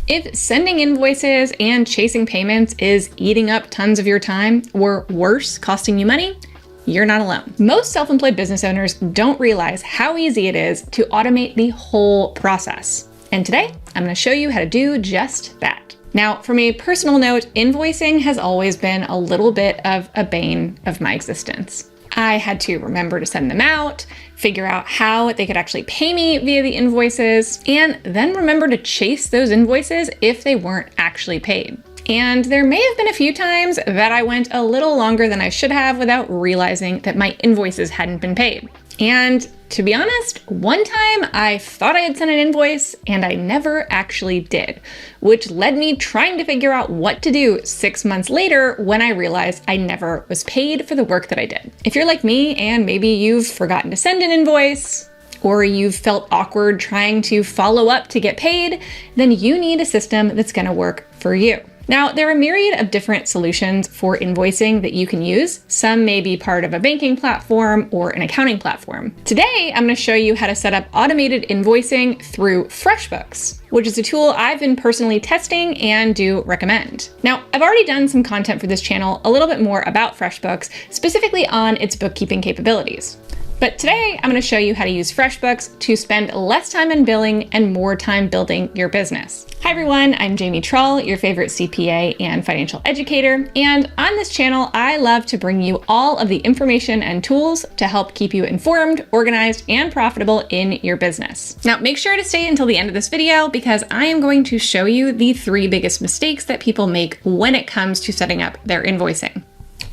If sending invoices and chasing payments is eating up tons of your time, or worse, costing you money, you're not alone. Most self-employed business owners don't realize how easy it is to automate the whole process. And today, I'm going to show you how to do just that. Now, from a personal note, invoicing has always been a little bit of a bane of my existence. I had to remember to send them out, figure out how they could actually pay me via the invoices, and then remember to chase those invoices if they weren't actually paid. And there may have been a few times that I went a little longer than I should have without realizing that my invoices hadn't been paid. And to be honest, one time I thought I had sent an invoice and I never actually did, which led me trying to figure out what to do 6 months later when I realized I never was paid for the work that I did. If you're like me and maybe you've forgotten to send an invoice, or you've felt awkward trying to follow up to get paid, then you need a system that's gonna work for you. Now, there are a myriad of different solutions for invoicing that you can use. Some may be part of a banking platform or an accounting platform. Today, I'm going to show you how to set up automated invoicing through FreshBooks, which is a tool I've been personally testing and do recommend. Now, I've already done some content for this channel a little bit more about FreshBooks, specifically on its bookkeeping capabilities. But today, I'm going to show you how to use FreshBooks to spend less time in billing and more time building your business. Hi everyone, I'm Jamie Trull, your favorite CPA and financial educator. And on this channel, I love to bring you all of the information and tools to help keep you informed, organized, and profitable in your business. Now, make sure to stay until the end of this video because I am going to show you the 3 biggest mistakes that people make when it comes to setting up their invoicing.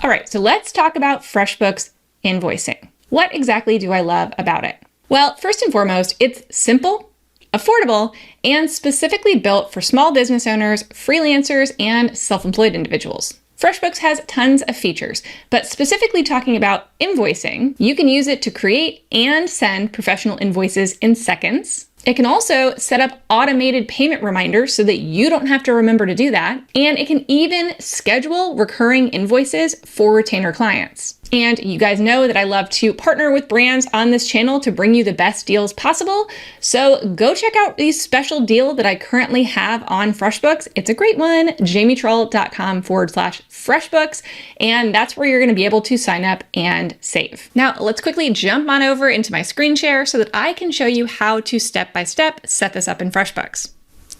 All right, so let's talk about FreshBooks invoicing. What exactly do I love about it? Well, first and foremost, it's simple, affordable, and specifically built for small business owners, freelancers, and self-employed individuals. FreshBooks has tons of features, but specifically talking about invoicing, you can use it to create and send professional invoices in seconds. It can also set up automated payment reminders so that you don't have to remember to do that. And it can even schedule recurring invoices for retainer clients. And you guys know that I love to partner with brands on this channel to bring you the best deals possible. So go check out the special deal that I currently have on FreshBooks. It's a great one, jamietrull.com/FreshBooks. And that's where you're going to be able to sign up and save. Now, let's quickly jump on over into my screen share so that I can show you how to step-by-step set this up in FreshBooks.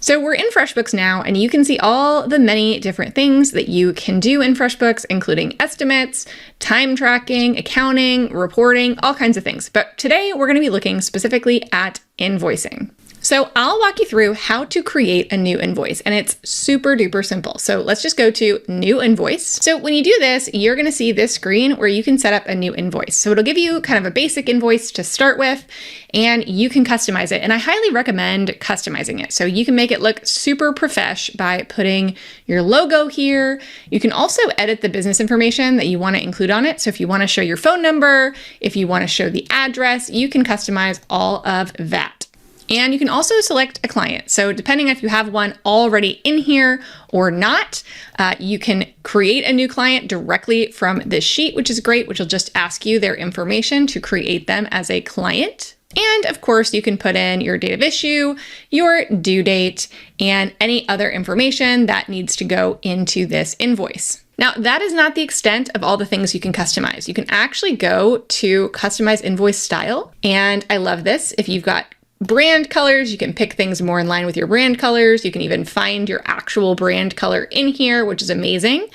So we're in FreshBooks now, and you can see all the many different things that you can do in FreshBooks, including estimates, time tracking, accounting, reporting, all kinds of things. But today we're going to be looking specifically at invoicing. So I'll walk you through how to create a new invoice, and it's super duper simple. So let's just go to new invoice. So when you do this, you're going to see this screen where you can set up a new invoice. So it'll give you kind of a basic invoice to start with, and you can customize it. And I highly recommend customizing it. So you can make it look super profesh by putting your logo here. You can also edit the business information that you want to include on it. So if you want to show your phone number, if you want to show the address, you can customize all of that. And you can also select a client. So depending if you have one already in here or not, you can create a new client directly from this sheet, which is great, which will just ask you their information to create them as a client. And of course, you can put in your date of issue, your due date, and any other information that needs to go into this invoice. Now, that is not the extent of all the things you can customize. You can actually go to customize invoice style. And I love this. If you've got brand colors, you can pick things more in line with your brand colors. You can even find your actual brand color in here, which is amazing.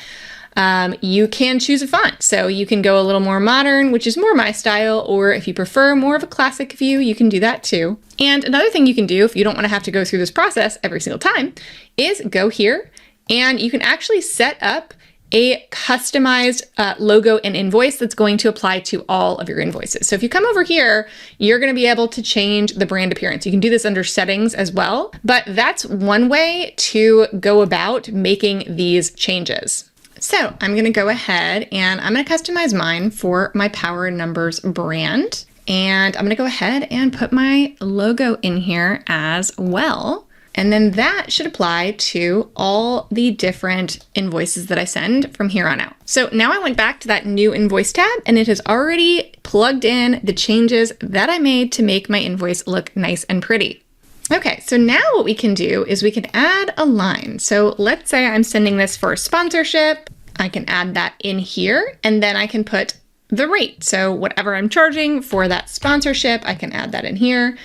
You can choose a font. So you can go a little more modern, which is more my style, or if you prefer more of a classic view, you can do that too. And another thing you can do if you don't want to have to go through this process every single time is go here and you can actually set up a customized logo and invoice that's going to apply to all of your invoices. So if you come over here, you're going to be able to change the brand appearance. You can do this under settings as well, but that's one way to go about making these changes. So I'm going to go ahead and I'm going to customize mine for my Power Numbers brand. And I'm going to go ahead and put my logo in here as well. And then that should apply to all the different invoices that I send from here on out. So now I went back to that new invoice tab and it has already plugged in the changes that I made to make my invoice look nice and pretty. Okay, so now what we can do is we can add a line. So let's say I'm sending this for a sponsorship. I can add that in here, and then I can put the rate. So whatever I'm charging for that sponsorship, I can add that in here.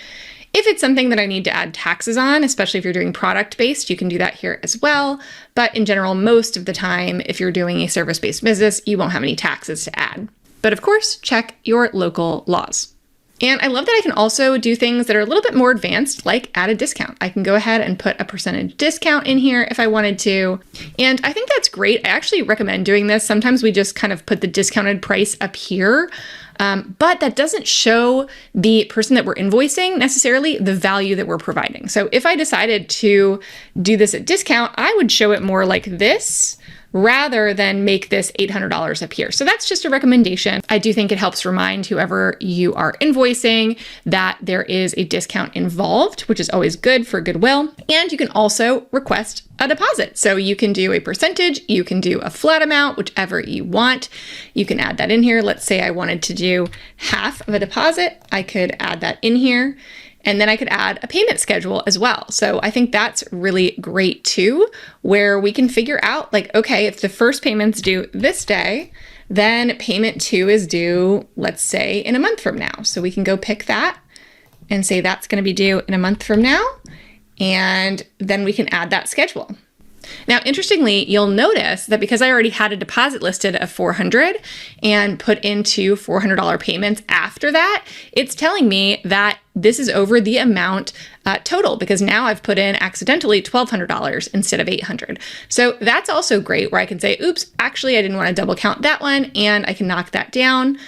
If it's something that I need to add taxes on, especially if you're doing product-based, you can do that here as well. But in general, most of the time, if you're doing a service-based business, you won't have any taxes to add. But of course, check your local laws. And I love that I can also do things that are a little bit more advanced, like add a discount. I can go ahead and put a percentage discount in here if I wanted to. And I think that's great. I actually recommend doing this. Sometimes we just kind of put the discounted price up here, but that doesn't show the person that we're invoicing necessarily the value that we're providing. So if I decided to do this at discount, I would show it more like this, rather than make this $800 up here. So that's just a recommendation. I do think it helps remind whoever you are invoicing that there is a discount involved, which is always good for goodwill. And you can also request a deposit. So you can do a percentage, you can do a flat amount, whichever you want. You can add that in here. Let's say I wanted to do half of a deposit. I could add that in here. And then I could add a payment schedule as well. So I think that's really great too, where we can figure out like, okay, if the first payment's due this day, then payment 2 is due, let's say, in a month from now. So we can go pick that and say that's going to be due in a month from now. And then we can add that schedule. Now, interestingly, you'll notice that because I already had a deposit listed of $400 and put into $400 payments after that, it's telling me that this is over the amount total, because now I've put in accidentally $1,200 instead of $800. So that's also great, where I can say, oops, actually, I didn't want to double count that one, and I can knock that down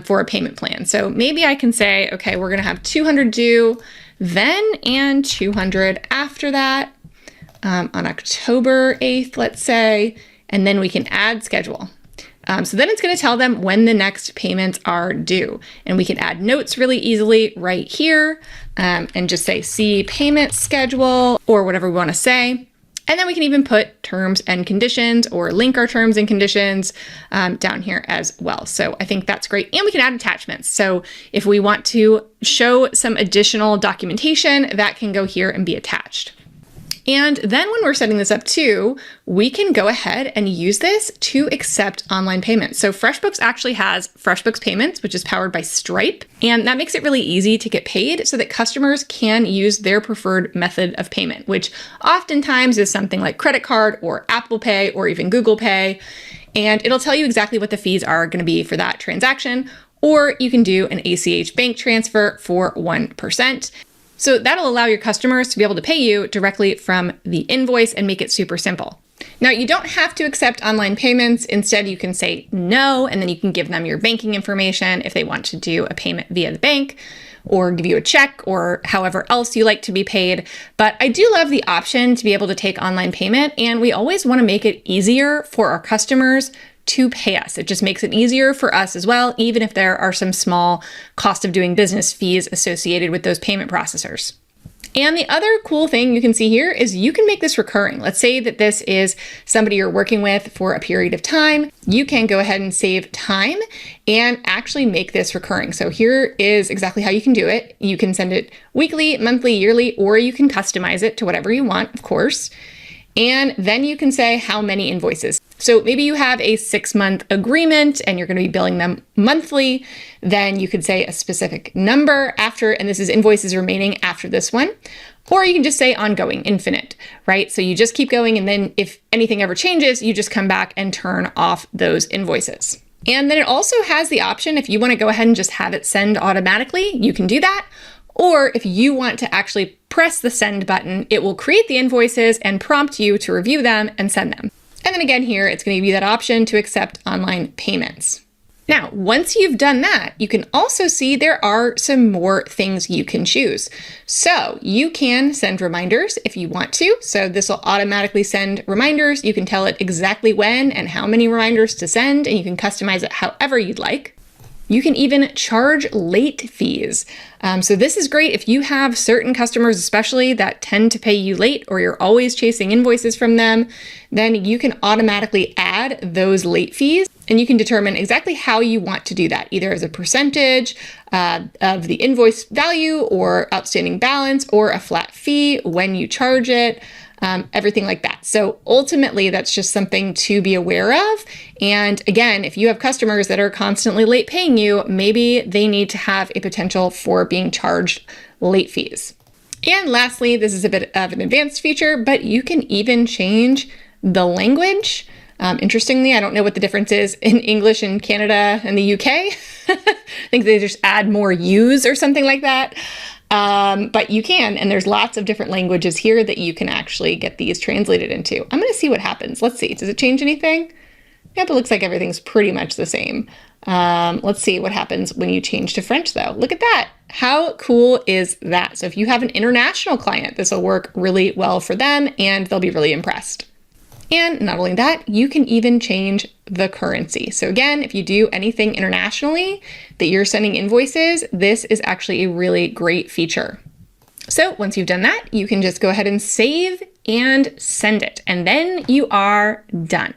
for a payment plan. So maybe I can say, okay, we're going to have $200 due then and $200 after that. On October 8th, let's say, and then we can add schedule. So then it's going to tell them when the next payments are due. And we can add notes really easily right here and just say, see payment schedule, or whatever we want to say. And then we can even put terms and conditions, or link our terms and conditions down here as well. So I think that's great. And we can add attachments. So if we want to show some additional documentation, that can go here and be attached. And then when we're setting this up too, we can go ahead and use this to accept online payments. So FreshBooks actually has FreshBooks Payments, which is powered by Stripe. And that makes it really easy to get paid so that customers can use their preferred method of payment, which oftentimes is something like credit card or Apple Pay or even Google Pay. And it'll tell you exactly what the fees are going to be for that transaction. Or you can do an ACH bank transfer for 1%. So that'll allow your customers to be able to pay you directly from the invoice and make it super simple. Now, you don't have to accept online payments. Instead, you can say no, and then you can give them your banking information if they want to do a payment via the bank, or give you a check, or however else you like to be paid. But I do love the option to be able to take online payment, and we always want to make it easier for our customers to pay us. It just makes it easier for us as well, even if there are some small cost of doing business fees associated with those payment processors. And the other cool thing you can see here is you can make this recurring. Let's say that this is somebody you're working with for a period of time. You can go ahead and save time and actually make this recurring. So here is exactly how you can do it. You can send it weekly, monthly, yearly, or you can customize it to whatever you want, of course. And then you can say how many invoices. So maybe you have a 6-month agreement and you're going to be billing them monthly. Then you could say a specific number after, and this is invoices remaining after this one. Or you can just say ongoing, infinite, right? So you just keep going, and then if anything ever changes, you just come back and turn off those invoices. And then it also has the option, if you want to go ahead and just have it send automatically, you can do that. Or if you want to actually press the send button, it will create the invoices and prompt you to review them and send them. And then again here, it's going to give you that option to accept online payments. Now, once you've done that, you can also see there are some more things you can choose. So you can send reminders if you want to. So this will automatically send reminders. You can tell it exactly when and how many reminders to send, and you can customize it however you'd like. You can even charge late fees. So this is great if you have certain customers, especially that tend to pay you late, or you're always chasing invoices from them, then you can automatically add those late fees. And you can determine exactly how you want to do that, either as a percentage of the invoice value or outstanding balance or a flat fee when you charge it, everything like that. So ultimately, that's just something to be aware of. And again, if you have customers that are constantly late paying you, maybe they need to have a potential for being charged late fees. And lastly, this is a bit of an advanced feature, but you can even change the language. Interestingly, I don't know what the difference is in English in Canada and the UK. I think they just add more U's or something like that. But you can, and there's lots of different languages here that you can actually get these translated into. I'm going to see what happens. Let's see. Does it change anything? Yep, it looks like everything's pretty much the same. Let's see what happens when you change to French, though. Look at that. How cool is that? So if you have an international client, this will work really well for them, and they'll be really impressed. And not only that, you can even change the currency. So again, if you do anything internationally that you're sending invoices, this is actually a really great feature. So once you've done that, you can just go ahead and save and send it, and then you are done.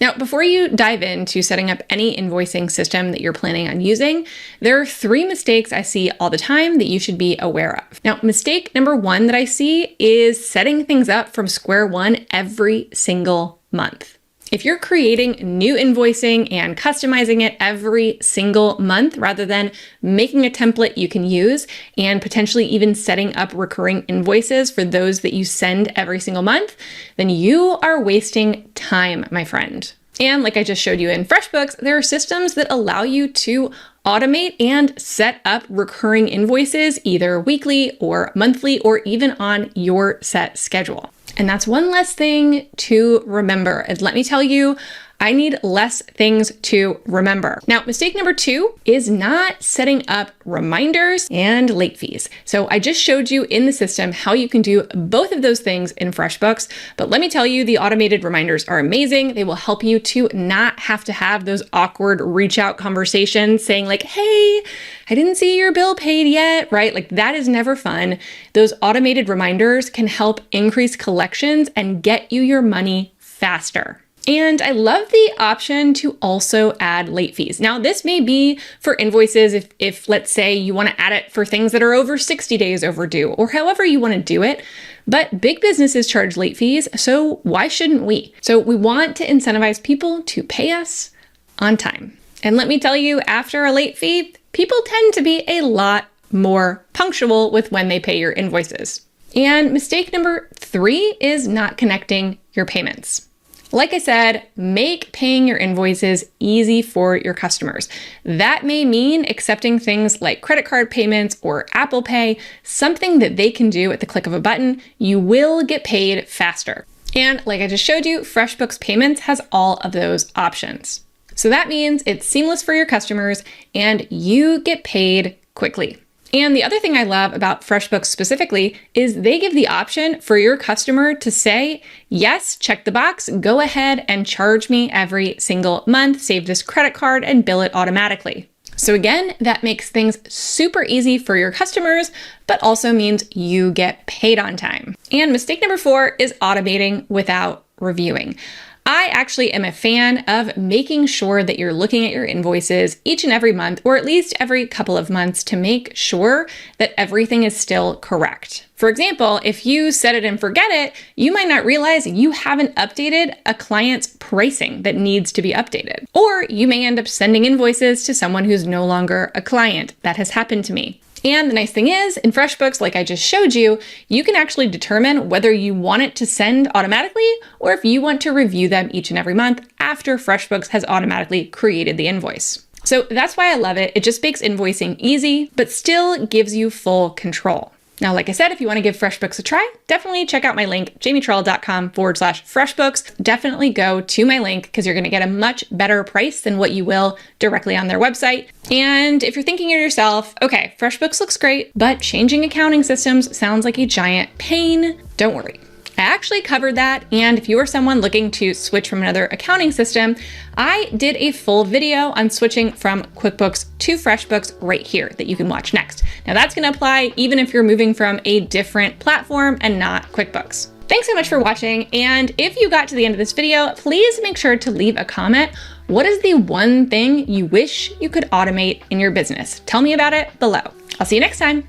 Now, before you dive into setting up any invoicing system that you're planning on using, there are 3 mistakes I see all the time that you should be aware of. Now, mistake number 1 that I see is setting things up from square one every single month. If you're creating new invoicing and customizing it every single month rather than making a template you can use and potentially even setting up recurring invoices for those that you send every single month, then you are wasting time, my friend. And like I just showed you in FreshBooks, there are systems that allow you to automate and set up recurring invoices either weekly or monthly or even on your set schedule. And that's one less thing to remember. And let me tell you, I need less things to remember. Now, mistake number 2 is not setting up reminders and late fees. So I just showed you in the system how you can do both of those things in FreshBooks, but let me tell you, the automated reminders are amazing. They will help you to not have to have those awkward reach out conversations saying like, hey, I didn't see your bill paid yet, right? Like that is never fun. Those automated reminders can help increase collections and get you your money faster. And I love the option to also add late fees. Now, this may be for invoices if let's say you want to add it for things that are over 60 days overdue or however you want to do it. But big businesses charge late fees, so why shouldn't we? So we want to incentivize people to pay us on time. And let me tell you, after a late fee, people tend to be a lot more punctual with when they pay your invoices. And mistake number 3 is not connecting your payments. Like I said, make paying your invoices easy for your customers. That may mean accepting things like credit card payments or Apple Pay, something that they can do at the click of a button. You will get paid faster. And like I just showed you, FreshBooks Payments has all of those options. So that means it's seamless for your customers and you get paid quickly. And the other thing I love about FreshBooks specifically is they give the option for your customer to say, yes, check the box, go ahead and charge me every single month, save this credit card and bill it automatically. So again, that makes things super easy for your customers, but also means you get paid on time. And mistake number 4 is automating without reviewing. I actually am a fan of making sure that you're looking at your invoices each and every month, or at least every couple of months, to make sure that everything is still correct. For example, if you set it and forget it, you might not realize you haven't updated a client's pricing that needs to be updated. Or you may end up sending invoices to someone who's no longer a client. That has happened to me. And the nice thing is, in FreshBooks, like I just showed you, you can actually determine whether you want it to send automatically or if you want to review them each and every month after FreshBooks has automatically created the invoice. So that's why I love it. It just makes invoicing easy, but still gives you full control. Now, like I said, if you want to give FreshBooks a try, definitely check out my link, jamietrull.com/FreshBooks. Definitely go to my link because you're going to get a much better price than what you will directly on their website. And if you're thinking to yourself, okay, FreshBooks looks great, but changing accounting systems sounds like a giant pain, don't worry. I actually covered that, and if you are someone looking to switch from another accounting system, I did a full video on switching from QuickBooks to FreshBooks right here that you can watch next. Now that's going to apply even if you're moving from a different platform and not QuickBooks. Thanks so much for watching, and if you got to the end of this video, please make sure to leave a comment What is the one thing you wish you could automate in your business? Tell me about it below. I'll see you next time.